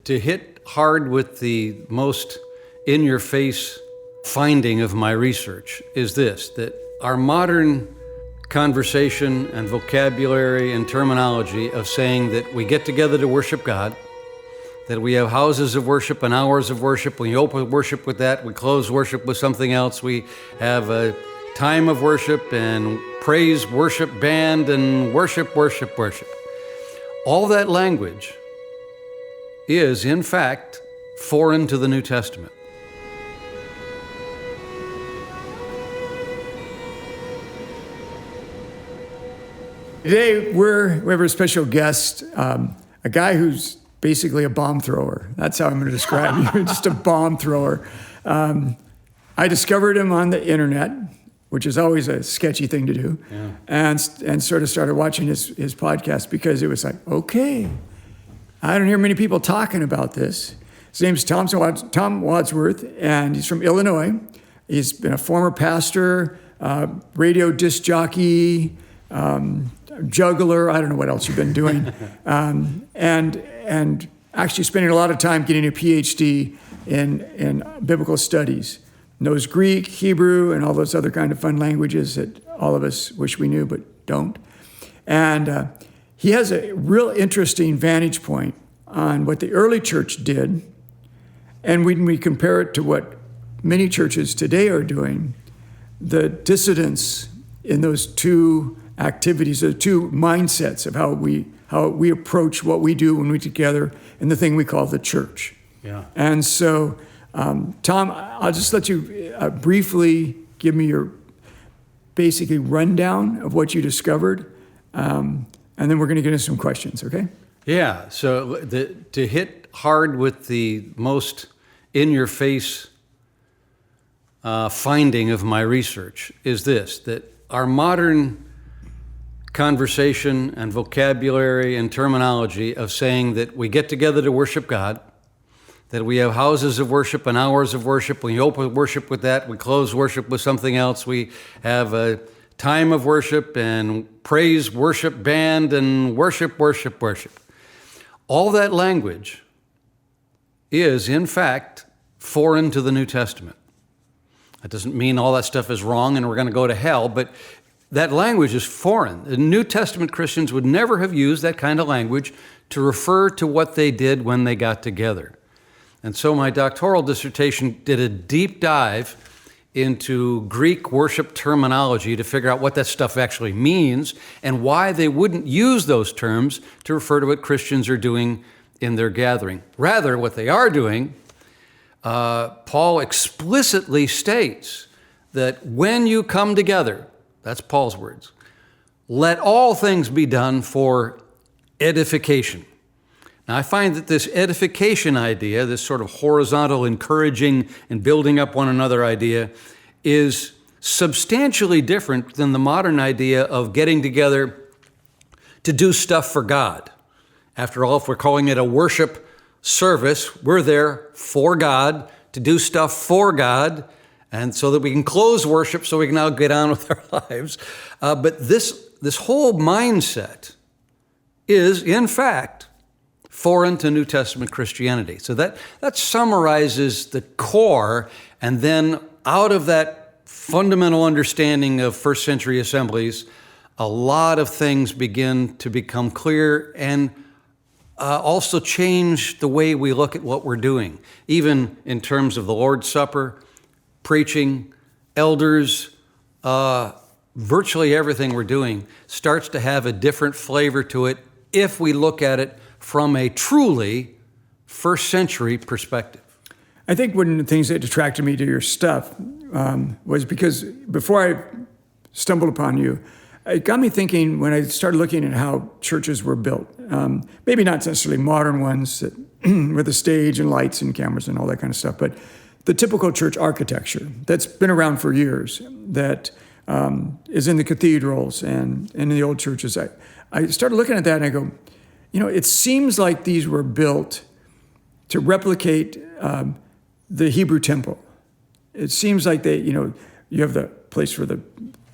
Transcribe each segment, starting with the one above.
to hit hard with the most in-your-face finding of my research is this, that our modern conversation and vocabulary and terminology of saying that we get together to worship God, that we have houses of worship and hours of worship. We open worship with that. We close worship with something else. We have a time of worship and praise, worship band, and worship. All that language is, in fact, foreign to the New Testament. Today, we have a special guest, a guy who's basically a bomb thrower. That's how I'm going to describe you, just a bomb thrower. I discovered him on the internet, which is always a sketchy thing to do, and sort of started watching his podcast because it was like, okay, I don't hear many people talking about this. His name's Tom Wadsworth, and he's from Illinois. He's been a former pastor, radio disc jockey, juggler, I don't know what else you've been doing, and actually spending a lot of time getting a PhD in biblical studies. Knows Greek, Hebrew, and all those other kind of fun languages that all of us wish we knew but don't. And he has a real interesting vantage point on what the early church did, and when we compare it to what many churches today are doing, the dissidence in those two activities, the two mindsets of how we approach what we do when we're together in the thing we call the church. Yeah. And so, Tom, I'll just let you briefly give me your basically rundown of what you discovered, and then we're going to get into some questions, okay? Yeah, so to hit hard with the most in-your-face finding of my research is this, that our modern conversation and vocabulary and terminology of saying that we get together to worship God, that we have houses of worship and hours of worship. We open worship with that. We close worship with something else. We have a time of worship and praise, worship band, and worship. All that language is, in fact, foreign to the New Testament. That doesn't mean all that stuff is wrong and we're going to go to hell, but that language is foreign. The New Testament Christians would never have used that kind of language to refer to what they did when they got together. And so my doctoral dissertation did a deep dive into Greek worship terminology to figure out what that stuff actually means and why they wouldn't use those terms to refer to what Christians are doing in their gathering. Rather, what they are doing, Paul explicitly states that when you come together, that's Paul's words, let all things be done for edification. Now, I find that this edification idea, this sort of horizontal encouraging and building up one another idea, is substantially different than the modern idea of getting together to do stuff for God. After all, if we're calling it a worship service, we're there for God, to do stuff for God, and so that we can close worship so we can now get on with our lives. But this whole mindset is, in fact, foreign to New Testament Christianity. So that summarizes the core, and then out of that fundamental understanding of first century assemblies, a lot of things begin to become clear and also change the way we look at what we're doing, even in terms of the Lord's Supper, preaching, elders, virtually everything we're doing starts to have a different flavor to it if we look at it from a truly first century perspective. I think one of the things that attracted me to your stuff was because before I stumbled upon you, it got me thinking when I started looking at how churches were built. Maybe not necessarily modern ones that, with a stage and lights and cameras and all that kind of stuff, but the typical church architecture that's been around for years, that is in the cathedrals and in the old churches. I started looking at that and I go, it seems like these were built to replicate the Hebrew temple. It seems like you have the place for the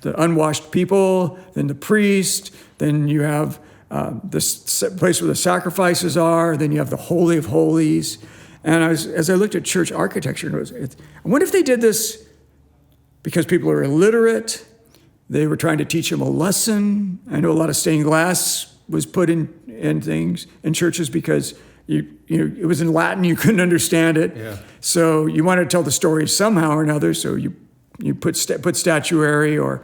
unwashed people, then the priest, then you have place where the sacrifices are. Then you have the Holy of Holies. And as I looked at church architecture, I wonder if they did this because people are illiterate. They were trying to teach them a lesson. I know a lot of stained glass was put in things in churches because it was in Latin, you couldn't understand it. Yeah. So you wanted to tell the story somehow or another. So you put statuary or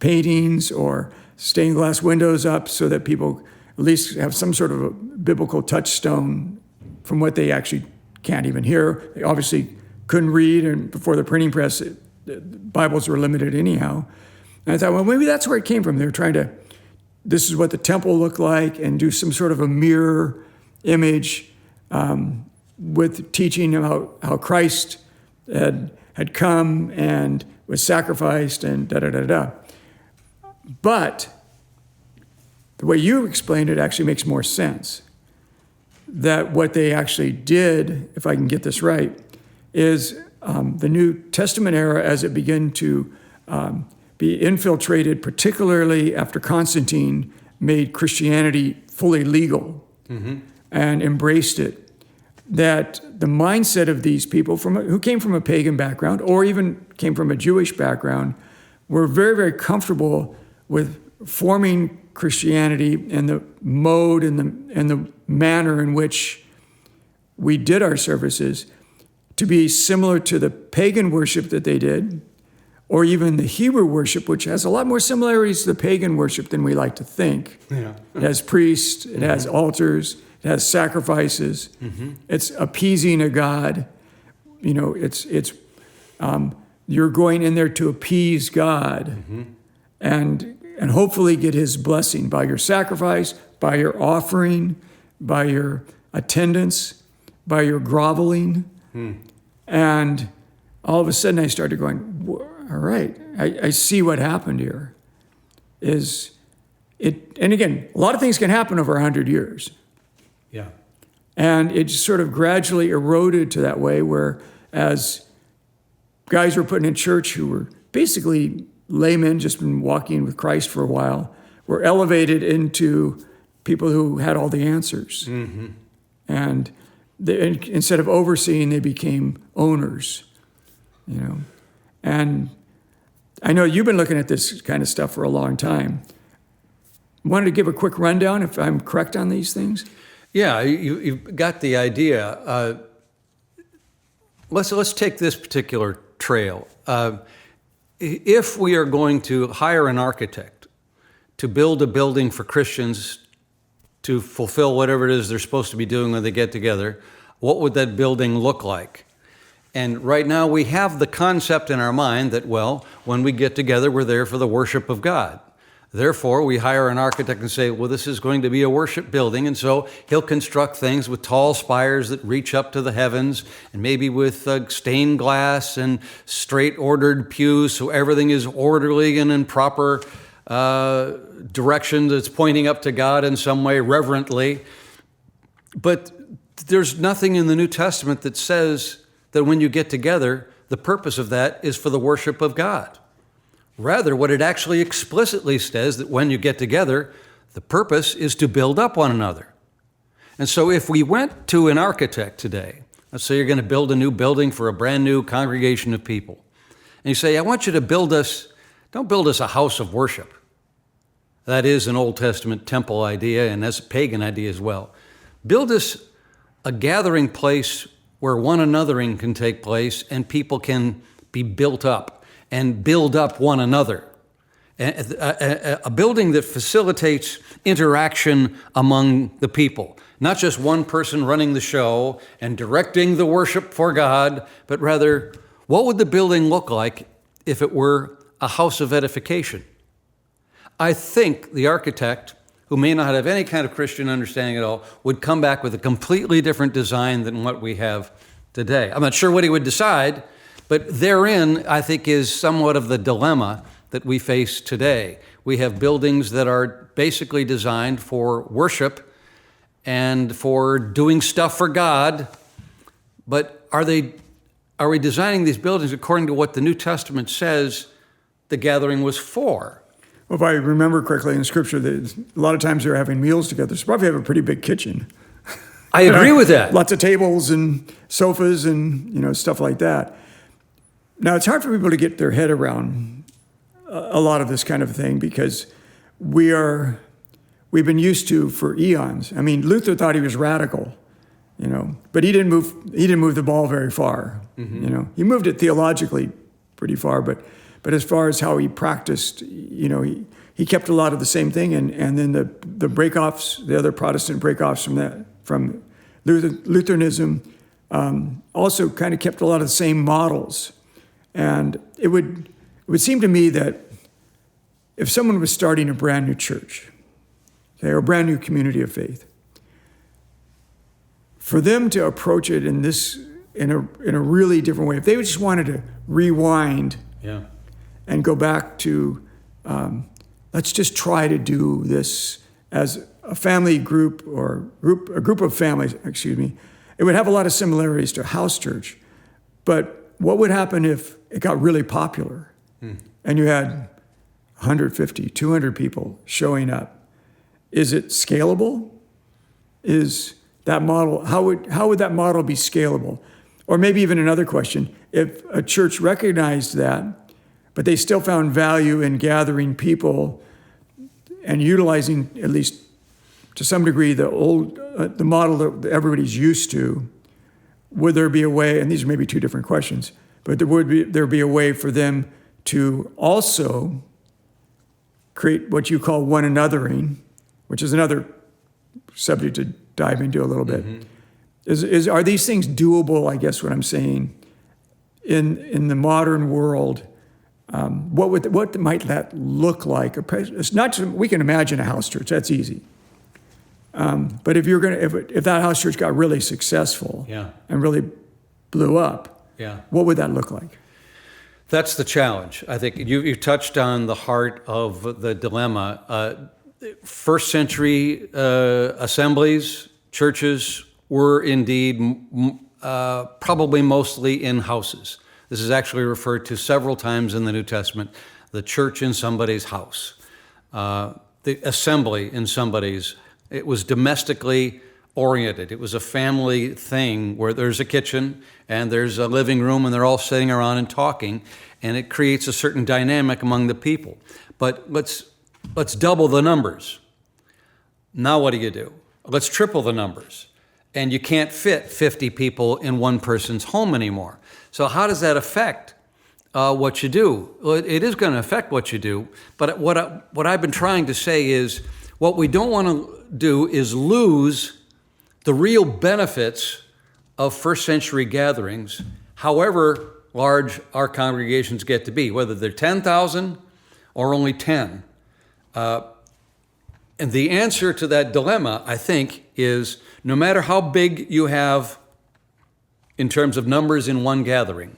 paintings or stained glass windows up so that people at least have some sort of a biblical touchstone from what they actually can't even hear. They obviously couldn't read, and before the printing press, the Bibles were limited anyhow. And I thought, well, maybe that's where it came from. They were trying to, this is what the temple looked like, and do some sort of a mirror image with teaching about how Christ had come and was sacrificed and da-da-da-da. But the way you explained it actually makes more sense. That what they actually did, if I can get this right, is the New Testament era, as it began to be infiltrated, particularly after Constantine made Christianity fully legal and embraced it, that the mindset of these people who came from a pagan background or even came from a Jewish background were very, very comfortable with forming Christianity and the mode and the manner in which we did our services to be similar to the pagan worship that they did, or even the Hebrew worship, which has a lot more similarities to the pagan worship than we like to think. Yeah. It has priests, it has altars, it has sacrifices, it's appeasing a God. It's you're going in there to appease God and hopefully get his blessing by your sacrifice, by your offering, by your attendance, by your groveling. And all of a sudden I started going, all right, I see what happened here. And again, a lot of things can happen over 100 years. Yeah. And it just sort of gradually eroded to that way where as guys were put in church who were basically laymen, just been walking with Christ for a while, were elevated into people who had all the answers. And instead of overseeing, they became owners, And I know you've been looking at this kind of stuff for a long time. Wanted to give a quick rundown, if I'm correct on these things? Yeah, you've got the idea. Let's take this particular trail. If we are going to hire an architect to build a building for Christians to fulfill whatever it is they're supposed to be doing when they get together, what would that building look like? And right now we have the concept in our mind that, well, when we get together, we're there for the worship of God. Therefore, we hire an architect and say, well, this is going to be a worship building. And so he'll construct things with tall spires that reach up to the heavens, and maybe with stained glass and straight ordered pews, so everything is orderly and in proper direction that's pointing up to God in some way, reverently. But there's nothing in the New Testament that says that when you get together, the purpose of that is for the worship of God. Rather, what it actually explicitly says that when you get together, the purpose is to build up one another. And so if we went to an architect today, let's say you're going to build a new building for a brand new congregation of people, and you say, I want you to don't build us a house of worship. That is an Old Testament temple idea, and that's a pagan idea as well. Build us a gathering place where one anothering can take place and people can be built up and build up one another. A building that facilitates interaction among the people, not just one person running the show and directing the worship for God, but rather, what would the building look like if it were a house of edification? I think the architect, who may not have any kind of Christian understanding at all, would come back with a completely different design than what we have today. I'm not sure what he would decide, but therein, I think, is somewhat of the dilemma that we face today. We have buildings that are basically designed for worship and for doing stuff for God, but are we designing these buildings according to what the New Testament says the gathering was for? Well, if I remember correctly in Scripture, that a lot of times they're having meals together. So probably have a pretty big kitchen. I agree with that. Lots of tables and sofas and stuff like that. Now, it's hard for people to get their head around a lot of this kind of thing because we've been used to for eons. I mean, Luther thought he was radical, but he didn't move the ball very far. Mm-hmm. He moved it theologically pretty far, but as far as how he practiced, he kept a lot of the same thing, and then the breakoffs, the other Protestant breakoffs from Lutheranism, also kind of kept a lot of the same models. And it would seem to me that if someone was starting a brand new church, or a brand new community of faith, for them to approach it in a really different way, if they just wanted to rewind and go back to, let's just try to do this as a family group or a group of families, it would have a lot of similarities to a house church. But what would happen if it got really popular and you had 150, 200 people showing up? Is it scalable? Is that model, how would that model be scalable? Or maybe even another question, if a church recognized that, but they still found value in gathering people and utilizing, at least to some degree, the model that everybody's used to, would there be a way, and these are maybe two different questions, but there be a way for them to also create what you call one anothering, which is another subject to dive into a little bit. Mm-hmm. Are these things doable, I guess what I'm saying, in the modern world? What might that look like? It's not just, we can imagine a house church, that's easy. But if that house church got really successful and really blew up, what would that look like? That's the challenge. I think you touched on the heart of the dilemma. First century assemblies, churches were indeed probably mostly in houses. This is actually referred to several times in the New Testament, the church in somebody's house, the assembly in somebody's. It was domestically oriented. It was a family thing where there's a kitchen and there's a living room and they're all sitting around and talking, and it creates a certain dynamic among the people. But let's double the numbers. Now what do? Let's triple the numbers. And you can't fit 50 people in one person's home anymore. So how does that affect what you do? Well, it is going to affect what you do, but what I've been trying to say is what we don't want to do is lose the real benefits of first century gatherings, however large our congregations get to be, whether they're 10,000 or only 10. And the answer to that dilemma, I think, is no matter how big you have in terms of numbers in one gathering,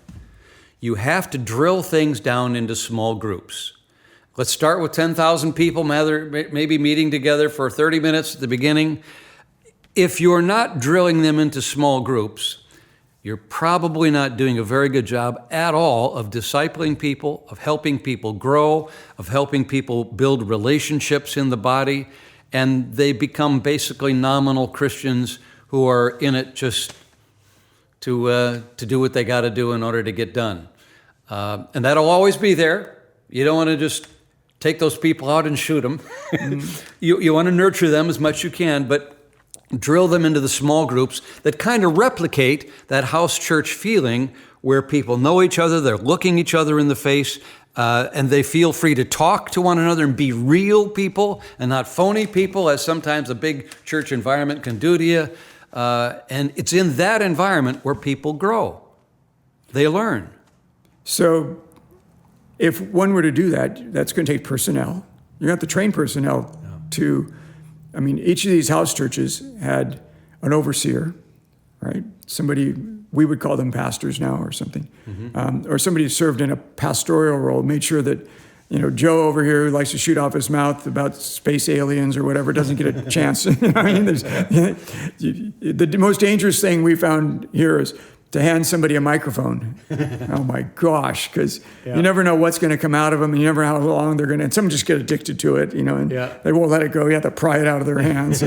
you have to drill things down into small groups. Let's start with 10,000 people, maybe meeting together for 30 minutes at the beginning. If you're not drilling them into small groups, you're probably not doing a very good job at all of discipling people, of helping people grow, of helping people build relationships in the body, and they become basically nominal Christians who are in it just to do what they got to do in order to get done. And that'll always be there. You don't want to just take those people out and shoot them. You want to nurture them as much as you can, but drill them into the small groups that kind of replicate that house church feeling where people know each other, they're looking each other in the face, and they feel free to talk to one another and be real people and not phony people, as sometimes a big church environment can do to you. And it's in that environment where people grow. They learn. So if one were to do that, that's going to take personnel. You have to train personnel to, each of these house churches had an overseer, right? Somebody, we would call them pastors now or something. Mm-hmm. Or somebody who served in a pastoral role, made sure that, Joe over here who likes to shoot off his mouth about space aliens or whatever doesn't get a chance. The most dangerous thing we found here is to hand somebody a microphone. Oh my gosh, because you never know what's going to come out of them, and you never know how long they're going to. And some just get addicted to it, and they won't let it go. You have to pry it out of their hands,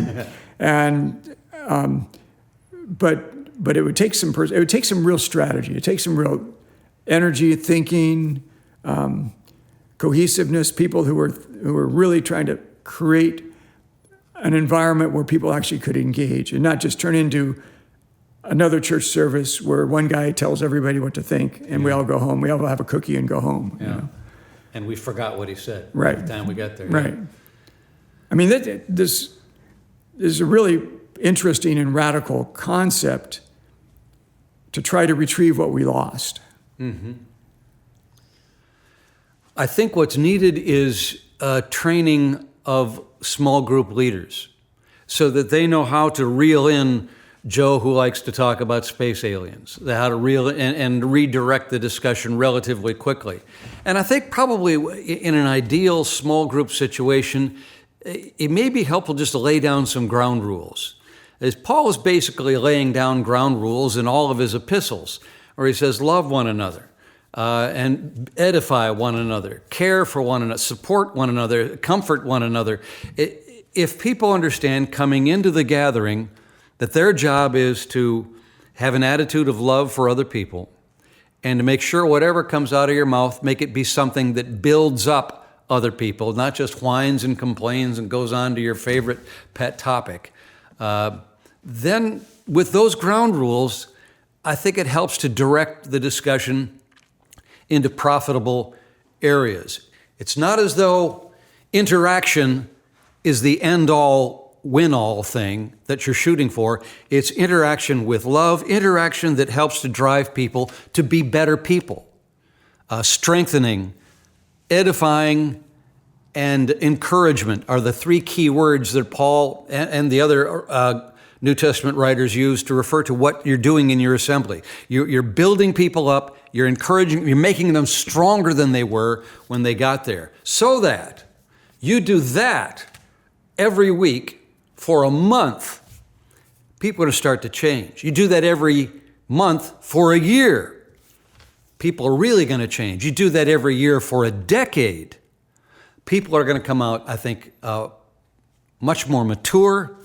but it would take some real strategy. It takes some real energy, thinking, cohesiveness. People who were really trying to create an environment where people actually could engage and not just turn into another church service where one guy tells everybody what to think and we all go home. We all have a cookie and go home. Yeah. And we forgot what he said by the time we got there. Right. I mean, this is a really interesting and radical concept to try to retrieve what we lost. Mm-hmm. I think what's needed is training of small group leaders so that they know how to reel in Joe, who likes to talk about space aliens, how to reel and redirect the discussion relatively quickly. And I think probably in an ideal small group situation, it may be helpful just to lay down some ground rules. As Paul is basically laying down ground rules in all of his epistles, where he says, love one another, and edify one another, care for one another, support one another, comfort one another. If people understand coming into the gathering that their job is to have an attitude of love for other people and to make sure whatever comes out of your mouth, make it be something that builds up other people, not just whines and complains and goes on to your favorite pet topic. Then with those ground rules, I think it helps to direct the discussion into profitable areas. It's not as though interaction is the end-all, win-all thing that you're shooting for. It's interaction with love, interaction that helps to drive people to be better people, strengthening, edifying, and encouragement are the three key words that Paul and the other New Testament writers use to refer to what you're doing in your assembly. You're building people up, you're encouraging, you're making them stronger than they were when they got there. So that you do that every week for a month, people are going to start to change. You do that every month for a year, people are really going to change. You do that every year for a decade, people are going to come out, I think, much more mature,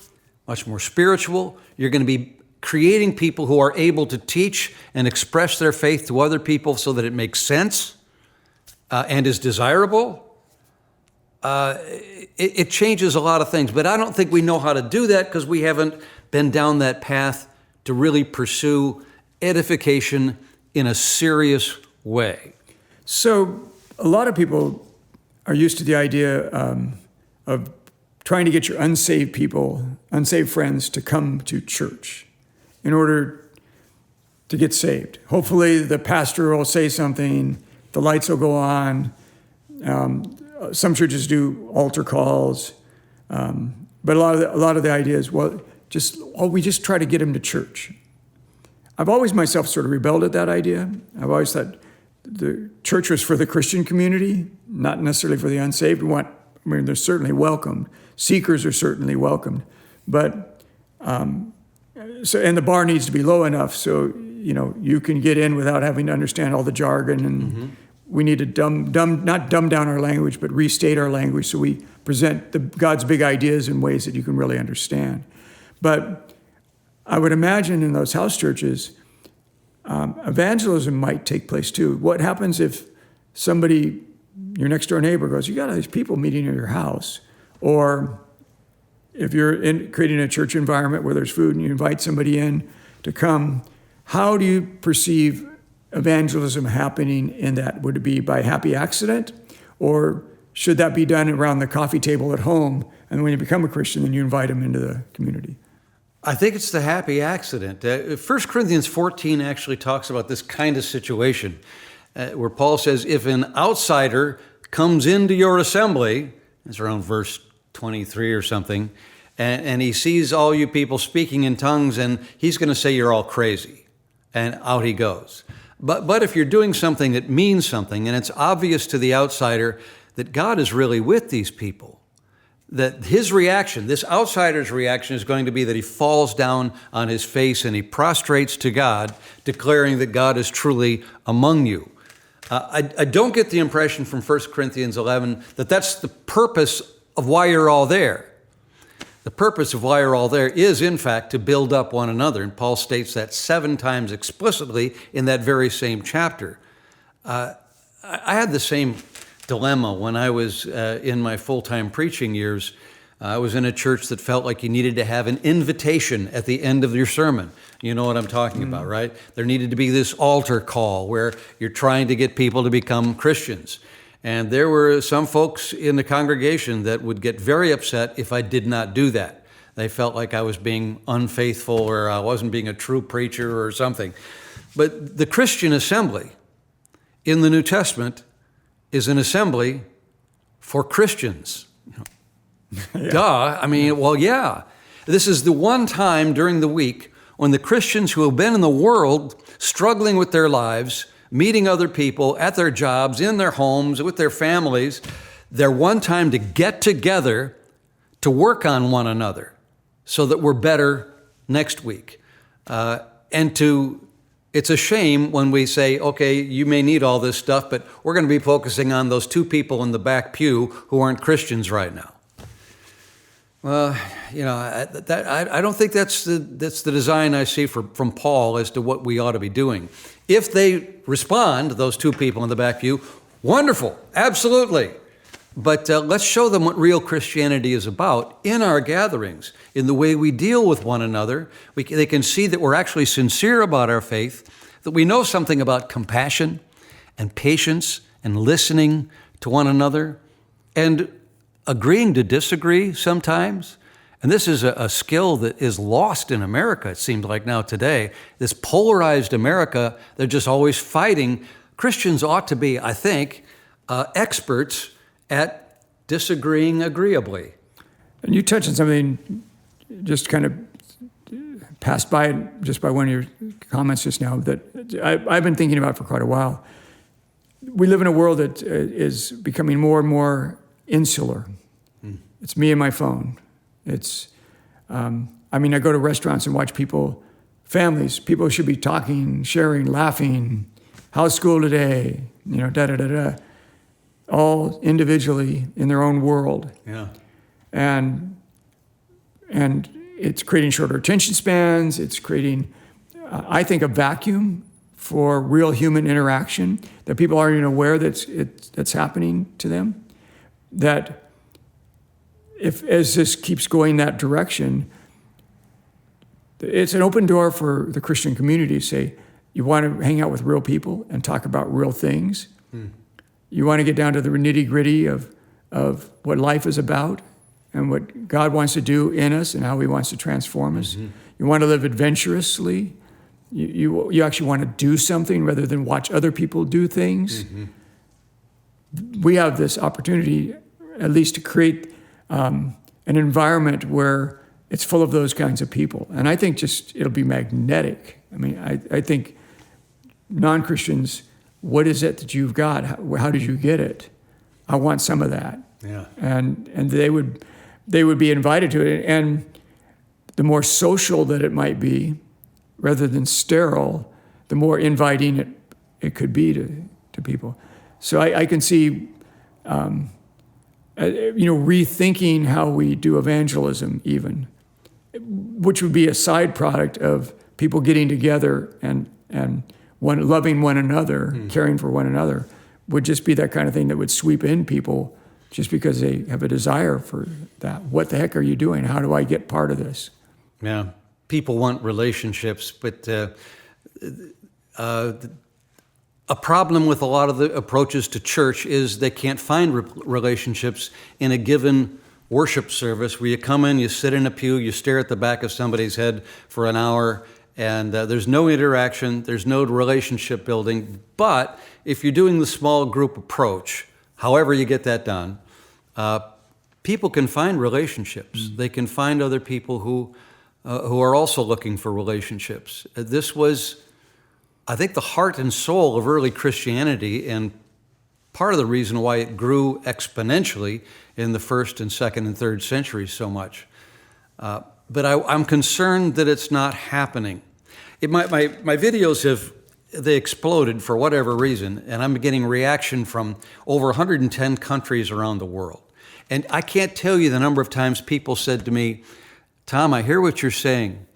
much more spiritual. You're going to be creating people who are able to teach and express their faith to other people so that it makes sense and is desirable. It changes a lot of things, but I don't think we know how to do that because we haven't been down that path to really pursue edification in a serious way. So a lot of people are used to the idea of trying to get your unsaved friends to come to church in order to get saved. Hopefully the pastor will say something, the lights will go on. Some churches do altar calls, but a lot of the idea is, we just try to get them to church. I've always myself sort of rebelled at that idea. I've always thought the church was for the Christian community, not necessarily for the unsaved. They're certainly welcomed. Seekers are certainly welcomed, but and the bar needs to be low enough so you can get in without having to understand all the jargon and. We need to not dumb down our language, but restate our language so we present God's big ideas in ways that you can really understand. But I would imagine in those house churches, evangelism might take place too. What happens if somebody, your next door neighbor goes, you got all these people meeting in your house, or if you're creating a church environment where there's food and you invite somebody in to come, how do you perceive evangelism happening in that? Would it be by happy accident, or should that be done around the coffee table at home, and when you become a Christian, then you invite them into the community? I think it's the happy accident. 1 Corinthians 14 actually talks about this kind of situation, where Paul says, if an outsider comes into your assembly, it's around verse 23 or something, and he sees all you people speaking in tongues, and he's going to say you're all crazy, and out he goes. But if you're doing something that means something, and it's obvious to the outsider that God is really with these people, that his reaction, this outsider's reaction, is going to be that he falls down on his face and he prostrates to God, declaring that God is truly among you. I don't get the impression from 1 Corinthians 11 that that's the purpose of why you're all there. The purpose of why you're all there is, in fact, to build up one another. And Paul states that 7 times explicitly in that very same chapter. I had the same dilemma when I was in my full-time preaching years. I was in a church that felt like you needed to have an invitation at the end of your sermon. You know what I'm talking about, right? There needed to be this altar call where you're trying to get people to become Christians. And there were some folks in the congregation that would get very upset if I did not do that. They felt like I was being unfaithful or I wasn't being a true preacher or something. But the Christian assembly in the New Testament is an assembly for Christians. Yeah. Duh. I mean, well, yeah. This is the one time during the week when the Christians who have been in the world struggling with their lives, meeting other people at their jobs, in their homes, with their families, they're one time to get together to work on one another so that we're better next week. It's a shame when we say, okay, you may need all this stuff, but we're going to be focusing on those 2 people in the back pew who aren't Christians right now. Well, I don't think that's the design I see from Paul as to what we ought to be doing. If they respond, those 2 people in the back pew, wonderful, absolutely. But let's show them what real Christianity is about in our gatherings, in the way we deal with one another. They can see that we're actually sincere about our faith, that we know something about compassion and patience and listening to one another and agreeing to disagree sometimes. And this is a skill that is lost in America, it seems like now today. This polarized America, they're just always fighting. Christians ought to be, I think, experts at disagreeing agreeably. And you touched on something just kind of passed by just by one of your comments just now that I've been thinking about for quite a while. We live in a world that is becoming more and more insular. It's me and my phone. It's, I go to restaurants and watch families should be talking, sharing, laughing, how's school today, da-da-da-da, all individually in their own world. Yeah. And it's creating shorter attention spans. It's creating, I think, a vacuum for real human interaction that people aren't even aware that's happening to them. That as this keeps going that direction, it's an open door for the Christian community to say, you want to hang out with real people and talk about real things. You want to get down to the nitty-gritty of what life is about and what God wants to do in us and how he wants to transform us. You want to live adventurously. You actually want to do something rather than watch other people do things. We have this opportunity at least to create an environment where it's full of those kinds of people. And I think it'll be magnetic. I think non-Christians, what is it that you've got? How did you get it? I want some of that. Yeah. And they would be invited to it. And the more social that it might be, rather than sterile, the more inviting it could be to people. So I can see, rethinking how we do evangelism even, which would be a side product of people getting together and loving one another, caring for one another, would just be that kind of thing that would sweep in people just because they have a desire for that. What the heck are you doing? How do I get part of this? Yeah, people want relationships, but a problem with a lot of the approaches to church is they can't find relationships in a given worship service where you come in, you sit in a pew, you stare at the back of somebody's head for an hour, and there's no interaction, there's no relationship building. But if you're doing the small group approach, however you get that done, people can find relationships. They can find other people who are also looking for relationships. This was, I think, the heart and soul of early Christianity, and part of the reason why it grew exponentially in the first and second and third centuries so much. But I'm concerned that it's not happening. My videos they exploded for whatever reason, and I'm getting reaction from over 110 countries around the world. And I can't tell you the number of times people said to me, Tom, I hear what you're saying.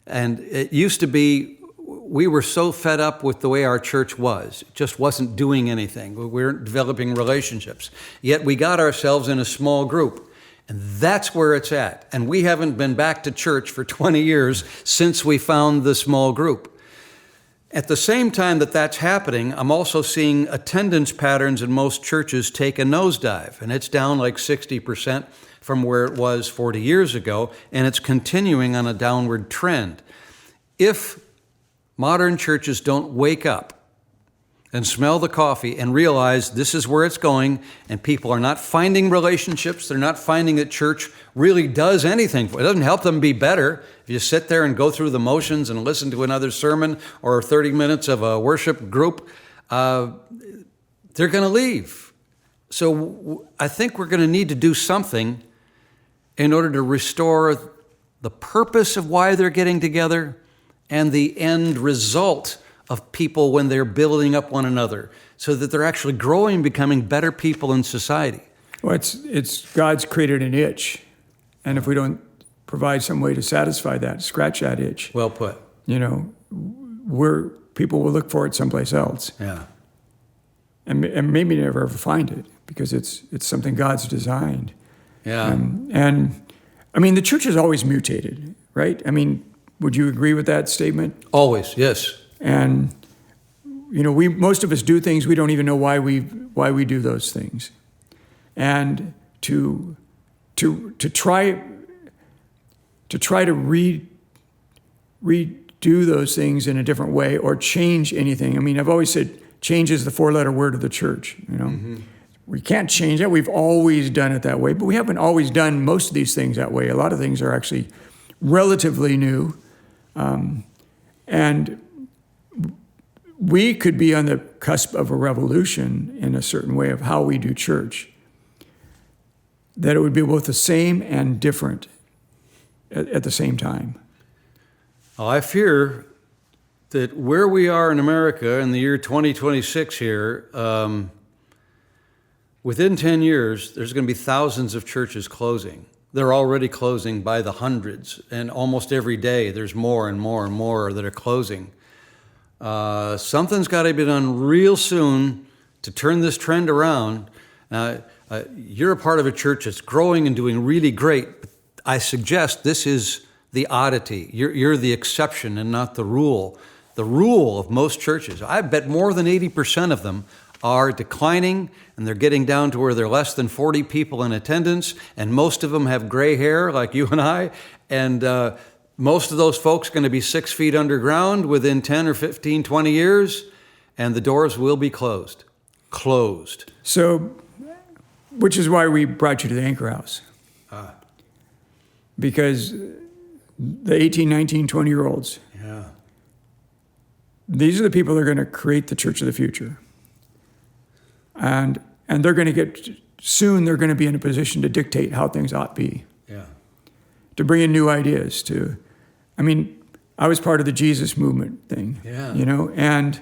And it used to be, we were so fed up with the way our church was. It just wasn't doing anything. We weren't developing relationships. Yet we got ourselves in a small group. And that's where it's at. And we haven't been back to church for 20 years since we found the small group. At the same time that that's happening, I'm also seeing attendance patterns in most churches take a nosedive. And it's down like 60% from where it was 40 years ago. And it's continuing on a downward trend. If modern churches don't wake up and smell the coffee and realize this is where it's going, and people are not finding relationships, they're not finding that church really does anything for it. It doesn't help them be better. If you sit there and go through the motions and listen to another sermon or 30 minutes of a worship group, they're going to leave. So I think we're going to need to do something in order to restore the purpose of why they're getting together and the end result of people when they're building up one another, so that they're actually growing, becoming better people in society. Well, it's God's created an itch, and if we don't provide some way to satisfy that, scratch that itch, Well put. People will look for it someplace else, Yeah. and maybe never ever find it because it's something God's designed. Yeah. And I mean, the church has always mutated, right? I mean, would you agree with that statement? Always, yes. And most of us do things we don't even know why we do those things, and to try to redo those things in a different way or change anything. I mean, I've always said change is the four-letter word of the church. Mm-hmm. We can't change that. We've always done it that way, but we haven't always done most of these things that way. A lot of things are actually relatively new, and we could be on the cusp of a revolution in a certain way of how we do church, that it would be both the same and different at the same time. Well, I fear that where we are in America in the year 2026 here, within 10 years, there's going to be thousands of churches closing. They're already closing by the hundreds, and almost every day there's more and more and more that are closing. Something's got to be done real soon to turn this trend around. You're a part of a church that's growing and doing really great. I suggest this is the oddity. You're the exception and not the rule. The rule of most churches, I bet more than 80% of them are declining, and they're getting down to where they're less than 40 people in attendance, and most of them have gray hair like you and I, and most of those folks are going to be 6 feet underground within 10 or 15, 20 years, and the doors will be closed. Closed. So, which is why we brought you to the Anchor House. Because the 18, 19, 20-year-olds, Yeah. these are the people that are going to create the church of the future. And they're going to they're going to be in a position to dictate how things ought to be. Yeah. To bring in new ideas, I was part of the Jesus movement thing, and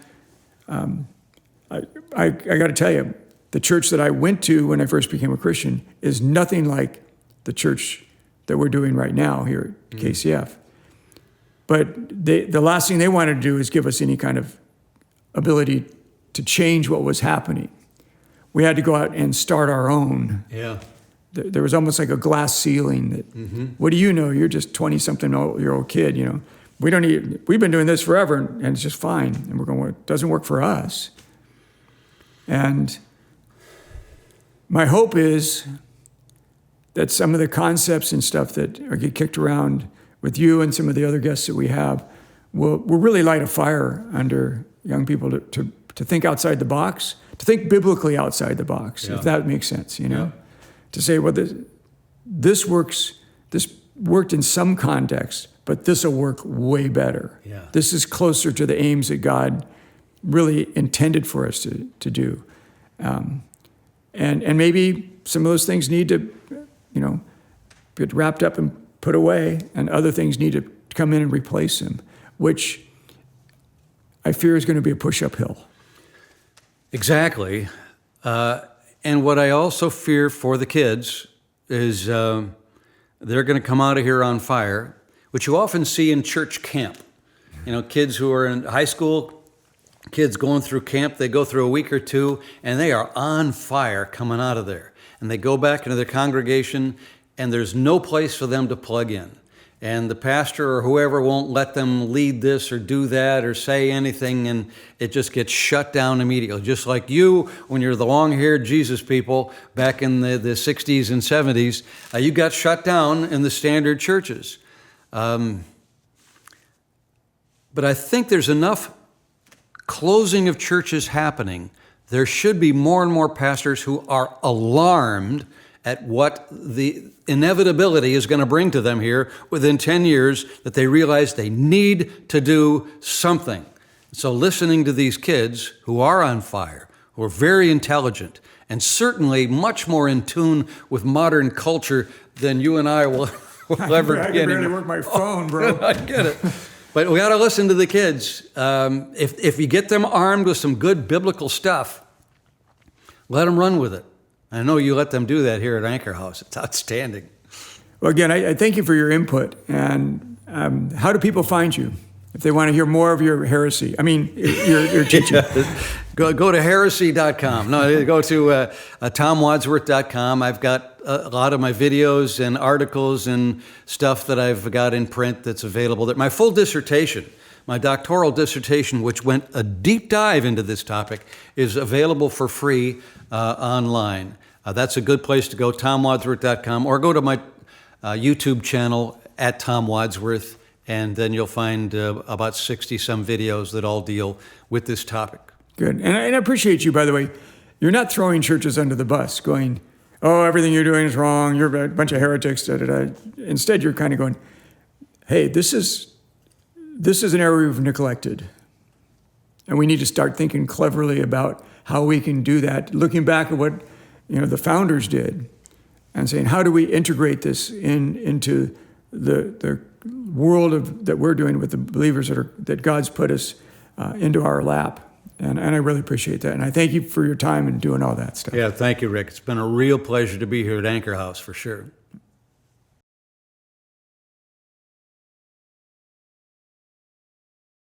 I got to tell you, the church that I went to when I first became a Christian is nothing like the church that we're doing right now here at KCF. But the last thing they wanted to do is give us any kind of ability to change what was happening. We had to go out and start our own. Yeah. There was almost like a glass ceiling that, what do you know? You're just 20-something-year-old kid, we've been doing this forever, and it's just fine. And we're going, it doesn't work for us. And my hope is that some of the concepts and stuff that get kicked around with you and some of the other guests that we have will really light a fire under young people to think outside the box, to think biblically outside the box, if that makes sense, Yeah. To say, well, this worked in some context, but this will work way better. Yeah. This is closer to the aims that God really intended for us to do. And maybe some of those things need to, get wrapped up and put away, and other things need to come in and replace them, which I fear is going to be a push uphill. Exactly. And what I also fear for the kids is they're going to come out of here on fire, which you often see in church camp. Kids who are in high school, kids going through camp, they go through a week or two, and they are on fire coming out of there. And they go back into their congregation, and there's no place for them to plug in. And the pastor or whoever won't let them lead this or do that or say anything, and it just gets shut down immediately. Just like you, when you're the long-haired Jesus people back in the 60s and 70s, you got shut down in the standard churches. But I think there's enough closing of churches happening. There should be more and more pastors who are alarmed at what the inevitability is going to bring to them here within 10 years, that they realize they need to do something. So listening to these kids who are on fire, who are very intelligent, and certainly much more in tune with modern culture than you and I will ever be. I can barely work my phone, bro. I get it. But we got to listen to the kids. If you get them armed with some good biblical stuff, let them run with it. I know you let them do that here at Anchor House. It's outstanding. Well, again, I thank you for your input. And how do people find you if they want to hear more of your heresy? I mean, your teaching. Go to heresy.com. No, go to tomwadsworth.com. I've got a lot of my videos and articles and stuff that I've got in print that's available there. My full dissertation, my doctoral dissertation, which went a deep dive into this topic, is available for free online. That's a good place to go, tomwadsworth.com, or go to my YouTube channel at Tom Wadsworth, and then you'll find about 60-some videos that all deal with this topic. Good. And I appreciate you, by the way. You're not throwing churches under the bus, going, oh, everything you're doing is wrong, you're a bunch of heretics, da-da-da. Instead, you're kind of going, hey, this is an area we've neglected. And we need to start thinking cleverly about how we can do that, looking back at what the founders did, and saying, how do we integrate this into the world that we're doing with the believers that God's put us into our lap. And I really appreciate that. And I thank you for your time and doing all that stuff. Yeah, thank you, Rick. It's been a real pleasure to be here at Anchor House, for sure.